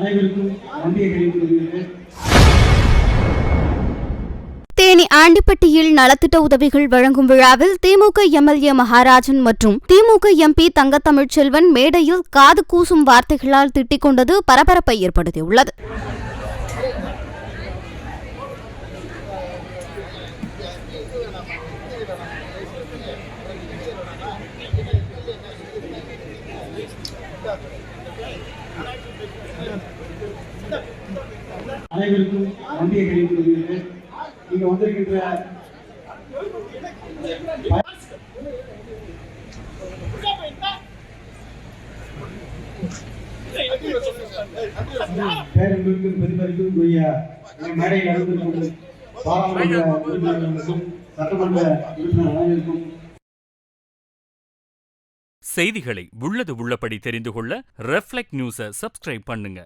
அனைவருக்கும் நன்றியை தெரிவித்துக் கொள்கிறேன். தேனி ஆண்டிப்பட்டியில் நலத்திட்ட உதவிகள் வழங்கும் விழாவில் திமுக எம்எல்ஏ மகாராஜன் மற்றும் திமுக எம்பி தங்கத்தமிழ்ச்செல்வன் மேடையில் காது கூசும் வார்த்தைகளால் திட்டிக் கொண்டது பரபரப்பை ஏற்படுத்தியுள்ளது. அனைவருக்கும் நன்றியை தெரிவித்துக் கொள்கிறேன். இங்க வந்திருக்கின்ற பேரன்பிற்கும் பெருமதிக்கும் மேடையில் அமர்ந்திருக்கும் பாராளுமன்ற உறுப்பினர்களுக்கும் சட்டமன்ற உறுப்பினர் அனைவருக்கும் செய்திகளை உள்ளது உள்ளபடி தெரிந்து கொள்ள ரெஃப்ளெக்ட் நியூஸை சப்ஸ்கிரைப் பண்ணுங்க.